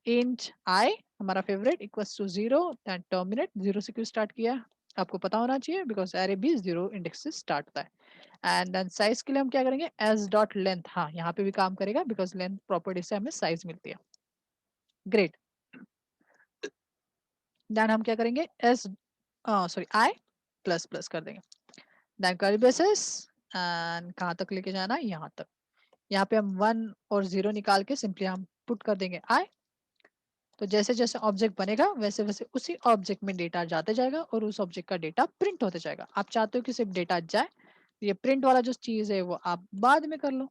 इंट आई, हमारा favourite, equals to 0 then terminate. 0 से क्यों स्टार्ट किया है आपको पता होना चाहिए, बिकॉज एरे भी 0 इंडेक्स से स्टार्ट होता है। एंड देन साइज के लिए हम क्या करेंगे, एस डॉट लेंथ। हाँ यहाँ पे भी काम करेगा बिकॉज लेंथ प्रॉपर्टी से हमें साइज मिलती है। ग्रेट। देन हम क्या करेंगे, S sorry I plus plus कर देंगे। देन कर्ली ब्रेसेस एंड कहाँ तक लेके जाना है, यहाँ तक। यहाँ पे हम 1 और 0 निकाल के सिंपली हम पुट कर देंगे आई। तो जैसे जैसे ऑब्जेक्ट बनेगा वैसे वैसे उसी ऑब्जेक्ट में डेटा जाते जाएगा और उस ऑब्जेक्ट का डेटा प्रिंट होते जाएगा। आप चाहते हो कि सिर्फ डेटा जाए, ये प्रिंट वाला जो चीज है वो आप बाद में कर लो।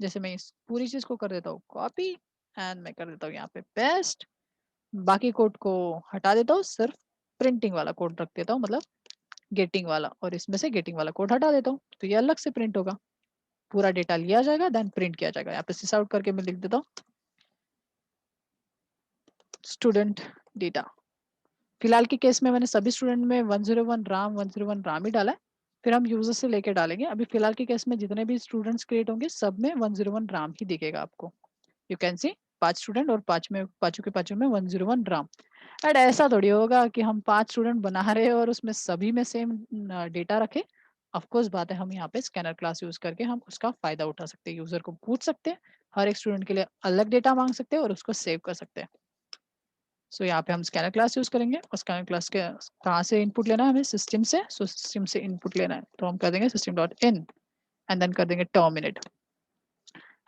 जैसे मैं इस पूरी चीज को कर देता हूँ कॉपी एंड मैं कर देता हूँ यहाँ पे पेस्ट, बाकी कोड को हटा देता हूँ, सिर्फ प्रिंटिंग वाला कोड रख देता हूँ, मतलब गेटिंग वाला, और इसमें से गेटिंग वाला कोड हटा देता हूँ तो ये अलग से प्रिंट होगा। पूरा डेटा लिया जाएगा देन प्रिंट किया जाएगा। यहाँ पे सिस आउट करके मैं लिख देता हूँ स्टूडेंट डेटा। फिलहाल के केस में मैंने सभी स्टूडेंट में 101 राम ही डाला है, फिर हम यूजर से लेके डालेंगे। अभी फिलहाल के केस में जितने भी स्टूडेंट्स क्रिएट होंगे सब में 101 राम ही दिखेगा आपको। यू कैन सी 5 स्टूडेंट और पांचों के पांचों में 101 राम। बट ऐसा थोड़ी होगा कि हम 5 स्टूडेंट बना रहे हैं और उसमें सभी में सेम डेटा रखे। ऑफकोर्स बात है, हम यहाँ पे स्कैनर क्लास यूज करके हम उसका फायदा उठा सकते हैं, यूजर को पूछ सकते हैं, हर एक स्टूडेंट के लिए अलग डेटा मांग सकते हैं और उसको सेव कर सकते हैं। सो यहाँ पे हम स्कैनर क्लास यूज करेंगे और स्कैनर क्लास के कहाँ से इनपुट लेना है हमें, सिस्टम से। सो सिस्टम से इनपुट लेना है तो हम कर देंगे system dot in and then कर देंगे टर्मिनेट।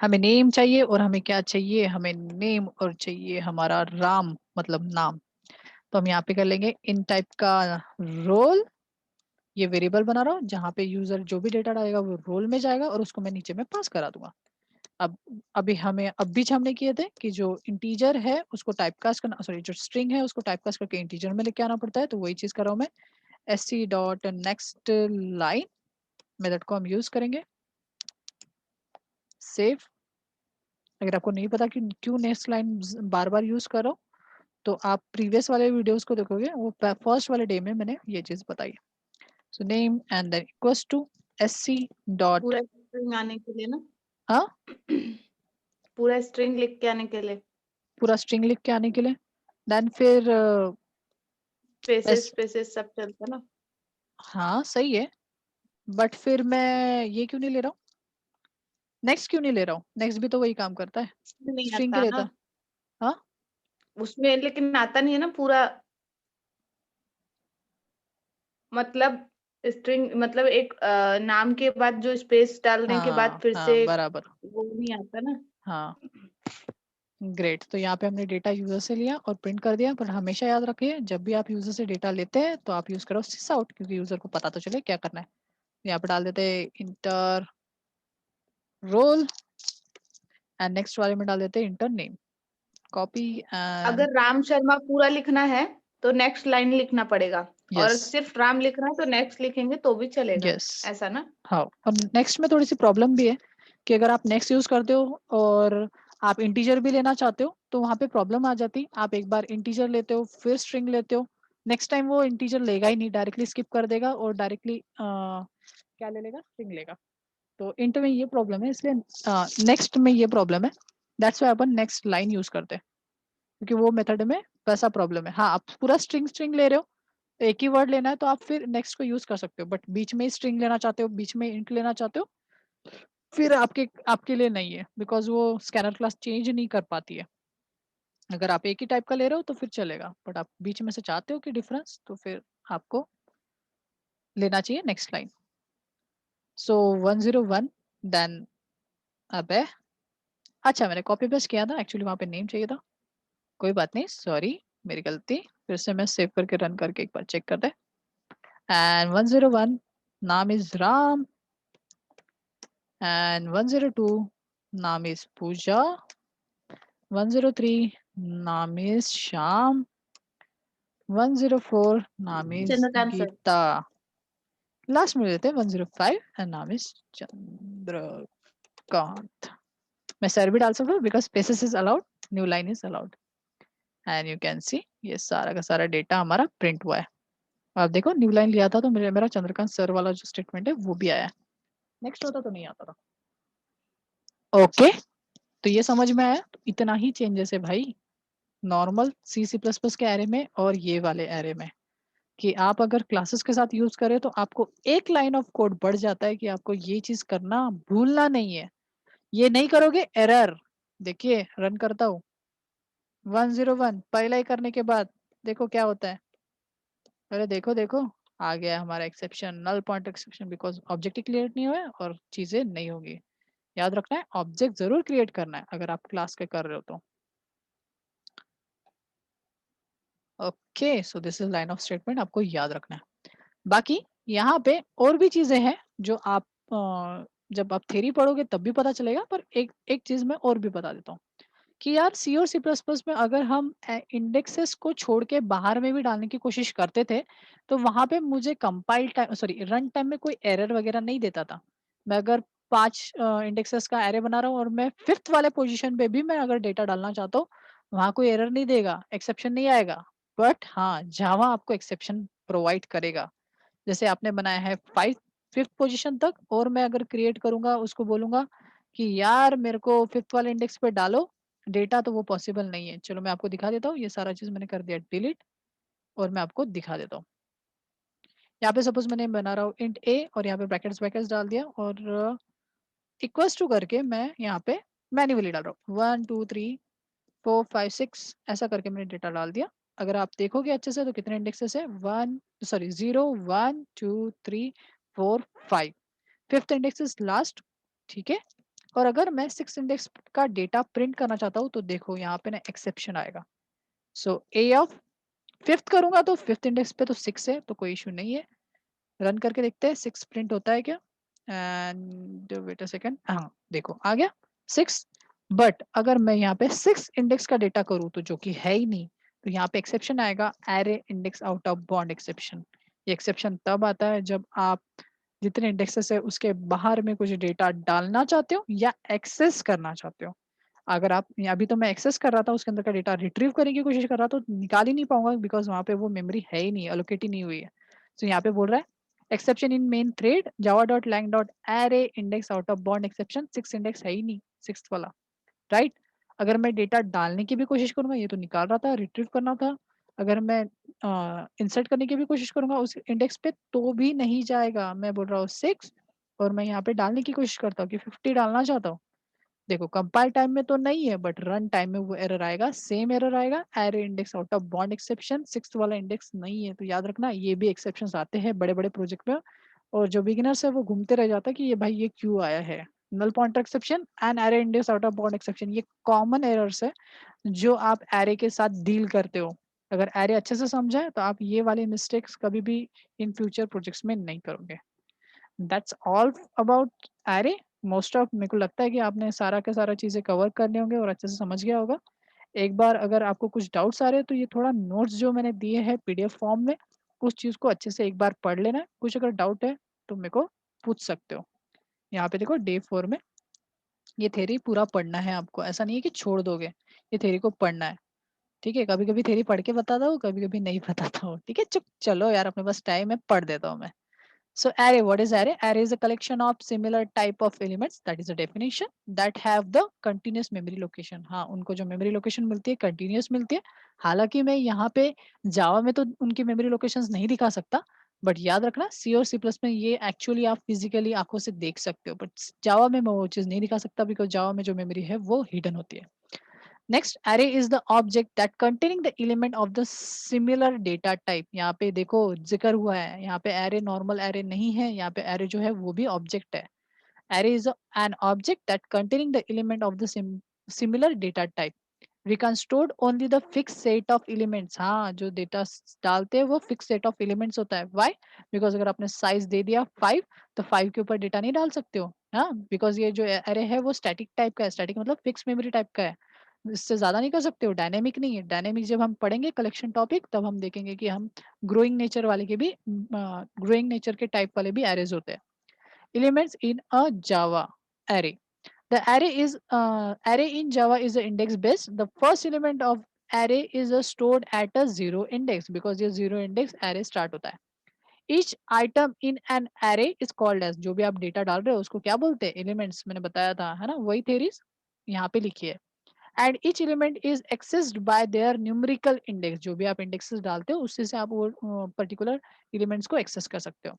हमें नेम चाहिए और हमें क्या चाहिए, हमें नेम और चाहिए हमारा राम मतलब नाम। तो हम यहाँ पे कर लेंगे इन टाइप का रोल, ये वेरिएबल बना रहा हूँ जहाँ पे यूजर जो भी डेटा डालेगा वो रोल में जाएगा और उसको मैं नीचे में पास करा दूंगा। अब अभी हमें अब बीच हमने किए थे कि जो इंटीजर है उसको टाइपकास्ट करना, सॉरी जो स्ट्रिंग है उसको टाइपकास्ट करके इंटीजर में लेके आना पड़ता है, तो वही चीज कर रहा हूँ मैं। sc dot next line method को हम यूज करेंगे। सेव। अगर आपको नहीं पता कि क्यों नेक्स्ट लाइन बार बार यूज कर रहा हूँ तो आप प्रीवियस वाले वीडियोस को देखोगे, वो फर्स्ट वाले डे में मैंने ये चीज बताई। So name and then equals to sc dot, पूरा स्ट्रिंग आने के लिए ना, हाँ पूरा स्ट्रिंग लिख के आने के लिए, पूरा स्ट्रिंग लिख के आने के लिए। देन फिर स्पेसेस स्पेसेस सब चलता ना। हाँ सही है, बट फिर मैं ये क्यों नहीं ले रहा हूँ, नेक्स्ट क्यों नहीं ले रहा हूँ, नेक्स्ट भी तो वही काम करता है, उसमें नहीं स्ट्रिंग के आता लेता ना, है। हाँ उसमें लेकिन आता नहीं है ना पूरा, मतलब स्ट्रिंग मतलब एक नाम के बाद जो स्पेस डालने के बाद हाँ फिर हाँ से बराबर। वो नहीं आता ना। हाँ ग्रेट। तो यहाँ पे हमने डेटा यूजर से लिया और प्रिंट कर दिया, पर हमेशा याद रखिए जब भी आप यूजर से डेटा लेते हैं तो आप यूज करो सिस आउट, क्योंकि यूजर को पता तो चले क्या करना है। यहाँ पे डाल देते हैं इंटर रोल एंड नेक्स्ट वाले में डाल देते हैं इंटर नेम। कॉपी एंड अगर राम शर्मा पूरा लिखना है तो नेक्स्ट लाइन लिखना पड़ेगा, और यस सिर्फ राम लिखना है तो नेक्स्ट लिखेंगे तो भी चलेगा, यस। ऐसा ना। हाँ और नेक्स्ट में थोड़ी सी प्रॉब्लम भी है कि अगर आप नेक्स्ट यूज करते हो और आप इंटीजर भी लेना चाहते हो तो वहाँ पे प्रॉब्लम आ जाती। आप एक बार इंटीजर लेते हो फिर स्ट्रिंग लेते हो, नेक्स्ट टाइम वो इंटीजर लेगा ही नहीं, डायरेक्टली स्किप कर देगा और डायरेक्टली क्या ले लेगा, स्ट्रिंग लेगा। तो इंट में ये प्रॉब्लम है, इसलिए नेक्स्ट में ये प्रॉब्लम है। That's why upon next line use करते हैं, क्योंकि वो मेथड में वैसा प्रॉब्लम है। हाँ आप पूरा स्ट्रिंग स्ट्रिंग ले रहे हो तो एक ही वर्ड लेना है तो आप फिर नेक्स्ट को यूज कर सकते हो, बट बीच में स्ट्रिंग लेना चाहते हो, बीच में इंट लेना चाहते हो, फिर आपके आपके लिए नहीं है, बिकॉज वो स्कैनर क्लास चेंज नहीं कर पाती है। अगर आप एक ही टाइप का ले रहे हो तो फिर चलेगा, बट आप बीच में से चाहते हो कि डिफरेंस, तो फिर आपको लेना चाहिए नेक्स्ट लाइन। सो 101 देन, अबे अच्छा मैंने कॉपी पेस्ट किया था, एक्चुअली वहां पे नेम चाहिए था। कोई बात नहीं, सॉरी मेरी गलती। फिर से मैं सेव करके रन करके एक बार चेक कर दे। एंड 101 नाम इज राम एंड 102 नाम इज पूजा, 103 नाम इज श्याम, 104 नाम is Chandrakant sir, Geeta, last में देते हैं 105 एंड नाम इज चंद्रकांत। मैं सर भी डाल सकता हूँ because spaces is allowed, new line is allowed. And you can सी ये सारा का सारा डेटा हमारा प्रिंट हुआ है। आप देखो न्यू लाइन लिया था तो मेरा चंद्रकांत सर वाला जो स्टेटमेंट है वो भी आया है, नेक्स्ट होता तो नहीं आता था। ओके तो ये समझ में आया, तो इतना ही चेंजेस है भाई नॉर्मल सी सी प्लस प्लस के एरे में और ये वाले एरे में, कि आप अगर क्लासेस के साथ यूज करें तो आपको एक लाइन ऑफ कोड बढ़ जाता है कि आपको ये चीज करना भूलना नहीं है। ये नहीं करोगे एरर। देखिए रन करता हूँ 101 पहला ही करने के बाद देखो क्या होता है। अरे देखो देखो आ गया हमारा exception, null point exception, because object ही क्रिएट नहीं हुआ है और चीजें नहीं होगी। याद रखना है ऑब्जेक्ट जरूर क्रिएट करना है अगर आप क्लास के कर रहे हो तो। Okay so this is line of statement, आपको याद रखना है। बाकी यहाँ पे और भी चीजें हैं जो आप जब आप थ्योरी पढ़ोगे तब भी पता चलेगा, पर एक एक चीज मैं और भी बता देता हूँ कि यार सी और सी प्लस प्लस में अगर हम इंडेक्सेस को छोड़ के बाहर में भी डालने की कोशिश करते थे तो वहां पे मुझे compile time sorry run time में कोई एरर वगैरह नहीं देता था। मैं अगर 5 इंडेक्सेस का एरे बना रहा हूँ और मैं फिफ्थ वाले पोजीशन पे भी मैं अगर डेटा डालना चाहता हूँ, वहां कोई एरर नहीं देगा, एक्सेप्शन नहीं आएगा। बट हाँ जावा आपको एक्सेप्शन प्रोवाइड करेगा। जैसे आपने बनाया है 5th पोजीशन तक और मैं अगर क्रिएट करूंगा उसको बोलूंगा कि यार मेरे को 5th वाले इंडेक्स पे डालो डेटा, तो वो पॉसिबल नहीं है। चलो मैं आपको दिखा देता हूँ, ये सारा चीज मैंने कर दिया डिलीट और मैं आपको दिखा देता हूँ। यहाँ पे सपोज मैंने बना रहा हूँ इंट ए और यहाँ पे ब्रैकेट्स ब्रैकेट्स डाल दिया और इक्वल्स टू करके मैं यहाँ पे मैन्युअली डाल रहा हूँ 1 2 3 4 5 6 ऐसा करके मैंने डेटा डाल दिया। अगर आप देखोगे अच्छे से तो कितने इंडेक्सेस है 0 1 2 3 4 5, फिफ्थ इंडेक्स इज लास्ट। ठीक है। और अगर मैं सिक्स इंडेक्स का डेटा प्रिंट करना चाहता हूँ तो देखो यहाँ पे ना एक्सेप्शन आएगा। सो ए ऑफ फिफ्थ करूंगा तो फिफ्थ इंडेक्स पे तो 6 है तो कोई इशू नहीं है। रन करके देखते हैं 6 प्रिंट होता है क्या। एंड वेट अ सेकंड, हाँ देखो आ गया 6। बट अगर मैं यहाँ पे 6 इंडेक्स का डेटा करूँ तो जो कि है ही नहीं, तो यहाँ पे एक्सेप्शन आएगा array index out of bound exception. ये एक्सेप्शन तब आता है जब आप जितने इंडेक्सेस है उसके बाहर में कुछ डेटा डालना चाहते हो या एक्सेस करना चाहते हो। अगर आप अभी तो मैं एक्सेस कर रहा था उसके अंदर का डेटा रिट्रीव करने की कोशिश कर रहा तो निकाल ही नहीं पाऊंगा बिकॉज वहां पे वो मेमोरी है ही नहीं, अलोकेट ही नहीं हुई है। तो यहाँ पे बोल रहा है exception in main thread Java dot lang dot array index out of bound exception, six index है ही नहीं, सिक्स वाला। राइट। अगर मैं डेटा डालने की भी कोशिश करूंगा, ये तो निकाल रहा था, रिट्रीव करना था। अगर मैं इंसर्ट करने की भी कोशिश करूंगा उस इंडेक्स पे तो भी नहीं जाएगा। मैं बोल रहा हूँ 6 और मैं यहाँ पे डालने की कोशिश करता हूँ कि 50 डालना चाहता हूँ। देखो कंपाइल टाइम में तो नहीं है बट रन टाइम में वो एरर आएगा, सेम एरर आएगा, array index out of bound exception, six वाला इंडेक्स नहीं है। तो याद रखना ये भी एक्सेप्शंस आते हैं बड़े बड़े प्रोजेक्ट में। और जो बिगिनर्स है वो घूमते रह जाता है कि ये भाई ये क्यों आया है। Null pointer exception and array index out of bound exception ये कॉमन एरर्स है जो आप एरे के साथ डील करते हो। अगर एरे अच्छे से समझे तो आप ये वाले मिस्टेक्स कभी भी इन फ्यूचर प्रोजेक्ट्स में नहीं करोगे। That's all about array. Most of मेरे को लगता है कि आपने सारा का सारा चीज़ें कवर करने होंगे और अच्छे से समझ गया होगा। एक बार अगर आपको कुछ डाउट्स आ रहे हैं तो ये थोड़ा नोट्स जो मैंने दिए हैं पीडीएफ फॉर्म में उस चीज़ को अच्छे से एक बार पढ़ लेना है। कुछ अगर डाउट है तो मेरे को पूछ सकते हो। यहाँ पे देखो डे 4 में ये थ्योरी पूरा पढ़ना है आपको, ऐसा नहीं है कि छोड़ दोगे, ये थ्योरी को पढ़ना है। ठीक है, कभी कभी थ्योरी पढ़ के बताता हूँ, कभी कभी नहीं बताता हूँ। ठीक है, चुप चलो यार, अपने पास टाइम है, पढ़ देता हूँ मैं। So array, what is array? Array is a collection of similar type of elements. That is a definition that have the continuous memory location. हाँ, उनको जो memory location मिलती है continuous मिलती है। हालांकि मैं यहाँ पे जावा में तो उनकी memory locations नहीं दिखा सकता, बट याद रखना सी और सी प्लस में ये एक्चुअली आप फिजिकली आंखों से देख सकते हो, बट जावा में मैं वो चीज़ नहीं दिखा सकता बिकॉज जावा में जो मेमोरी है वो हिडन होती है। Next, array is the object that containing the element of the similar data type। यहाँ पे देखो जिक्र हुआ है, यहाँ पे array नॉर्मल array नहीं है, यहाँ पे array जो है वो भी ऑब्जेक्ट है। array is an object that containing the element of the similar data type। We can store only the fixed set of elements। हाँ, जो डेटा डालते हैं वो फिक्स सेट ऑफ एलिमेंट्स होता है। व्हाई? बिकॉज अगर आपने साइज दे दिया 5 तो 5 के ऊपर डेटा नहीं डाल सकते हो। हाँ, बिकॉज ये जो अरे है वो स्टैटिक टाइप का है, स्टैटिक मतलब फिक्स मेमोरी टाइप का है, इससे ज्यादा नहीं कर सकते हो। डायनेमिक नहीं है। डायनेमिक जब हम पढ़ेंगे कलेक्शन टॉपिक तब हम देखेंगे कि हम ग्रोइंग नेचर वाले के भी ग्रोइंग नेचर के टाइप वाले भी एरेज होते हैं। Elements in a Java array। The array is array in Java is a index based. The first element of array is stored at a zero index because ये zero index array start होता है। Each item in an array is called as, जो भी आप डेटा डाल रहे हो उसको क्या बोलते हैं? एलिमेंट्स, मैंने बताया था है ना, वही थेरीज यहाँ पे लिखी है। And each element is accessed by their numerical index। जो भी आप इंडेक्सेस डालते हो उससे से आप वो पर्टिकुलर एलिमेंट्स को एक्सेस कर सकते हो।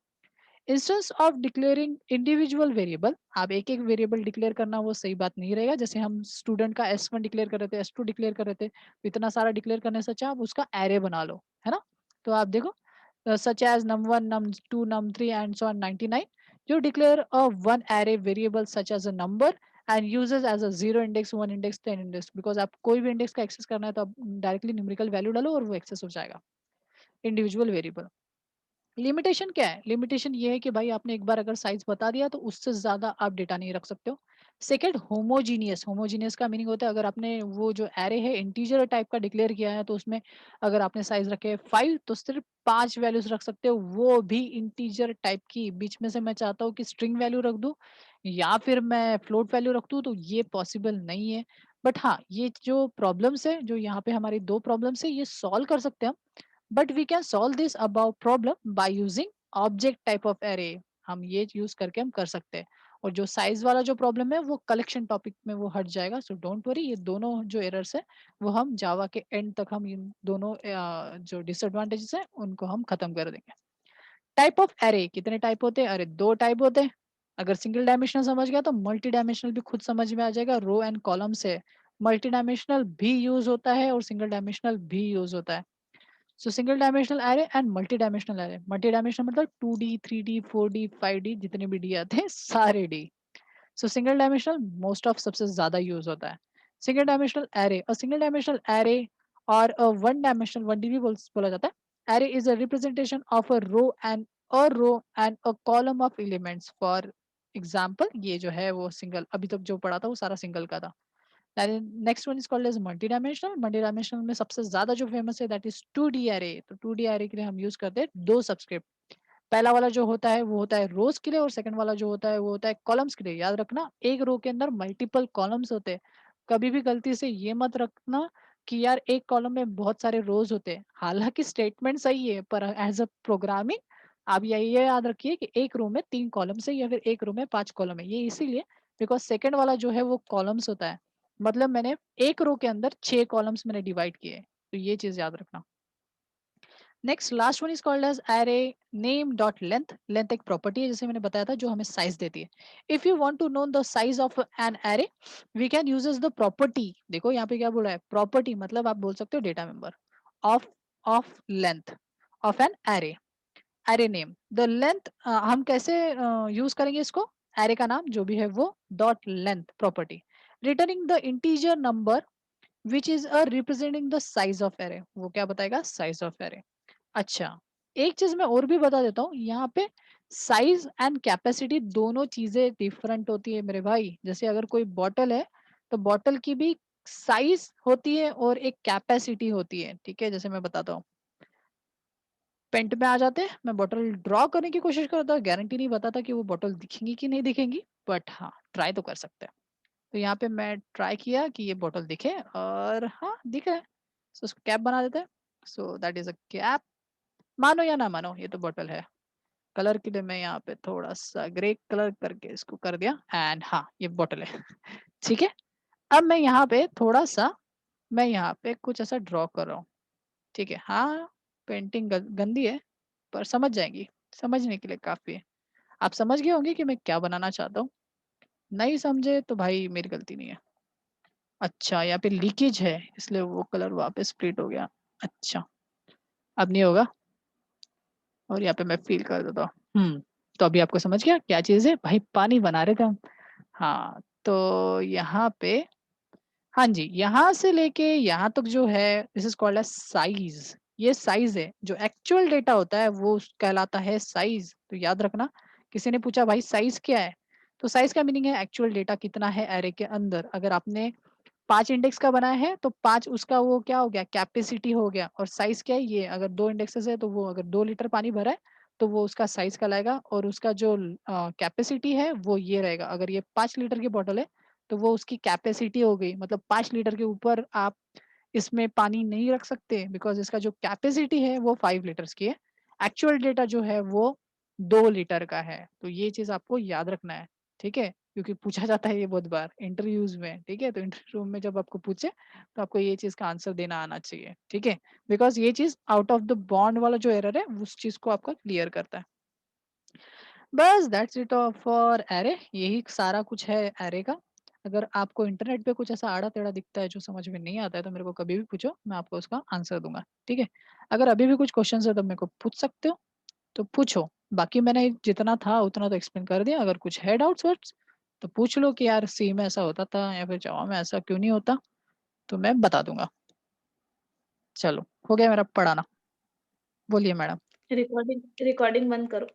Instance of declaring individual variable, आप एक एक वेरिएबल डिक्लेयर करना वो सही बात नहीं रहेगा। जैसे हम स्टूडेंट का S1 डिक्लेयर कर रहे थे, S2 डिक्लेयर कर रहे थे, तो इतना सारा डिक्लेयर करने से अच्छा आप उसका एरे बना लो, है ना। तो आप देखो such as num1 num2 num3 and so on 99। You declare a one array variable such as a number and uses as a zero index, one index, 10 index। Because आप कोई भी इंडेक्स का एक्सेस करना है तो आप डायरेक्टली न्यूमेरिकल वैल्यू डालो और वो एक्सेस हो जाएगा। इंडिविजुअल वेरिएबल लिमिटेशन क्या है? लिमिटेशन ये है कि भाई आपने एक बार अगर साइज बता दिया तो उससे ज्यादा आप डेटा नहीं रख सकते हो। Second, homogeneous. होमोजीनियस का मीनिंग होता है अगर आपने वो जो एरे है इंटीजर टाइप का डिक्लेयर किया है तो उसमें अगर आपने साइज रखे 5 तो सिर्फ 5 वैल्यूज रख सकते हो, वो भी इंटीजर टाइप की। बीच में से मैं चाहता हूँ कि स्ट्रिंग वैल्यू रख दूं या फिर मैं फ्लोट वैल्यू रख दूं तो ये पॉसिबल नहीं है। बट हाँ, ये जो प्रॉब्लम्स है, जो यहाँ पे हमारी दो प्रॉब्लम्स है, ये सॉल्व कर सकते हैं हम। But we can solve this about problem by using object type of array. हम ये यूज करके हम कर सकते हैं। और जो साइज वाला जो प्रॉब्लम है वो कलेक्शन टॉपिक में वो हट जाएगा। सो डोंट वरी, ये दोनों जो एरर्स है वो हम जावा के एंड तक हम इन दोनों जो डिसएडवांटेजेस है उनको हम खत्म कर देंगे। टाइप ऑफ एरे कितने टाइप होते हैं? अरे दो टाइप होते हैं। अगर सिंगल डायमेंशनल समझ गया तो मल्टी डायमेंशनल भी खुद समझ में आ जाएगा। रो एंड कॉलम से मल्टी डायमेंशनल भी यूज होता है और सिंगल डायमेंशनल भी यूज होता है। सो single dimensional array and multi dimensional array. Multi dimensional मतलब 2D 3D 4D 5D जितने भी डी आते हैं सारे D. So single dimensional most of सबसे ज्यादा यूज होता है। सिंगल डायमेंशनल एरे और सिंगल डायमेंशनल एरे और वन डायमेंशनल 1D भी बोला जाता है। Array is a representation of a column of elements. For example ये जो है वो सिंगल, अभी तक जो पढ़ा था वो सारा सिंगल का था। Next one is called as multi dimensional. Multi dimensional में सबसे ज्यादा जो फेमस है दैट इज 2D एरे। तो 2D एरे के लिए हम यूज करते हैं दो सबस्क्रिप्ट। पहला वाला जो होता है वो होता है रोज के लिए, और सेकंड वाला जो होता है वो होता है कॉलम्स के लिए। याद रखना एक रो के अंदर मल्टीपल कॉलम्स होते हैं। कभी भी गलती से ये मत रखना कि यार एक कॉलम में बहुत सारे रोज होते हैं। हालांकि स्टेटमेंट सही है पर एज अ प्रोग्रामिंग आप ये याद रखिए कि एक रो में 3 कॉलम्स है या फिर एक रो में 5 कॉलम है। ये इसीलिए बिकॉज सेकंड वाला जो है वो कॉलम्स होता है। मतलब मैंने एक रो के अंदर 6 कॉलम्स मैंने डिवाइड किए हैं। तो ये चीज याद रखना। Next last one is called as array name dot length. Length एक प्रॉपर्टी है जैसे मैंने बताया था जो हमें साइज देती है। If you want to know the size of an array we can uses the property. देखो यहाँ पे क्या बोला है, प्रॉपर्टी मतलब आप बोल सकते हो data member of of length of an array. Array name the length हम कैसे यूज करेंगे इसको, एरे का नाम जो भी है वो dot length property returning the integer number which is a representing the size of array. वो क्या बताएगा, साइज ऑफ एरे। अच्छा, एक चीज मैं और भी बता देता हूँ यहाँ पे, साइज एंड कैपेसिटी दोनों चीजें डिफरेंट होती है मेरे भाई। जैसे अगर कोई बॉटल है तो बॉटल की भी साइज होती है और एक कैपेसिटी होती है। ठीक है, जैसे मैं बताता हूँ, पेंट में आ जाते हैं, मैं बॉटल ड्रॉ करने की कोशिश करता हूँ, गारंटी नहीं बताता कि वो बॉटल दिखेंगी कि नहीं दिखेंगी, बट हाँ ट्राई तो कर सकते हैं। तो यहाँ पे मैं ट्राई किया कि ये बॉटल दिखे और हाँ दिख रहा है। सो उसको कैप बना देते हैं। सो दैट इज अ कैप। मानो या ना मानो ये तो बॉटल है। कलर के लिए मैं यहाँ पे थोड़ा सा ग्रे कलर करके इसको कर दिया एंड हाँ ये बॉटल है। ठीक है, अब मैं यहाँ पे थोड़ा सा मैं यहाँ पे कुछ ऐसा ड्रॉ कर रहा हूँ। ठीक है, हाँ पेंटिंग गंदी है पर समझ जाएंगी, समझने के लिए काफी है। आप समझ गए होंगे कि मैं क्या बनाना चाहता हूँ। नहीं समझे तो भाई मेरी गलती नहीं है। अच्छा, यहाँ पे लीकेज है इसलिए वो कलर वापस स्प्लिट हो गया। अच्छा, अब नहीं होगा। और यहाँ पे मैं फील कर देता हूँ। तो अभी आपको समझ गया क्या चीज़ है भाई, पानी बना रहे थे हम। हाँ तो यहाँ पे, हाँ जी, यहाँ से लेके यहाँ तक जो है this is called as size. ये साइज है, जो एक्चुअल डेटा होता है वो कहलाता है साइज। तो याद रखना, किसी ने पूछा भाई साइज क्या है, तो साइज का मीनिंग है एक्चुअल डेटा कितना है एरे के अंदर। अगर आपने 5 इंडेक्स का बनाया है तो 5 उसका वो क्या हो गया, कैपेसिटी हो गया। और साइज क्या है, ये अगर 2 इंडेक्सेस है तो वो अगर 2 लीटर पानी भरा है तो वो उसका साइज कहलाएगा। और उसका जो कैपेसिटी है वो ये रहेगा। अगर ये 5 लीटर की बॉटल है तो वो उसकी कैपेसिटी हो गई, मतलब 5 लीटर के ऊपर आप इसमें पानी नहीं रख सकते बिकॉज इसका जो कैपेसिटी है वो 5 लीटर्स की है। एक्चुअल डेटा जो है वो 2 लीटर का है। तो ये चीज आपको याद रखना है। ठीक है, क्योंकि पूछा जाता है ये बहुत बार इंटरव्यूज में। ठीक है, तो इंटरव्यू में जब आपको पूछे तो आपको ये चीज का आंसर देना आना चाहिए। ठीक है, बिकॉज ये चीज आउट ऑफ द बॉन्ड वाला जो एरर है उस चीज को आपका क्लियर करता है। बस दैट्स इट फॉर एरे। यही सारा कुछ है एरे का। अगर आपको इंटरनेट पे कुछ ऐसा आड़ा टेढ़ा दिखता है जो समझ में नहीं आता है तो मेरे को कभी भी पूछो, मैं आपको उसका आंसर दूंगा। ठीक है, अगर अभी भी कुछ क्वेश्चन है तो मेरे को पूछ सकते हो, तो पूछो। बाकी मैंने जितना था उतना तो एक्सप्लेन कर दिया। अगर कुछ है डाउट्स वर्ड्स तो पूछ लो कि यार सी में ऐसा होता था या फिर जावा में ऐसा क्यों नहीं होता, तो मैं बता दूंगा। चलो, हो गया मेरा पढ़ाना। बोलिए मैडम। रिकॉर्डिंग रिकॉर्डिंग बंद करो।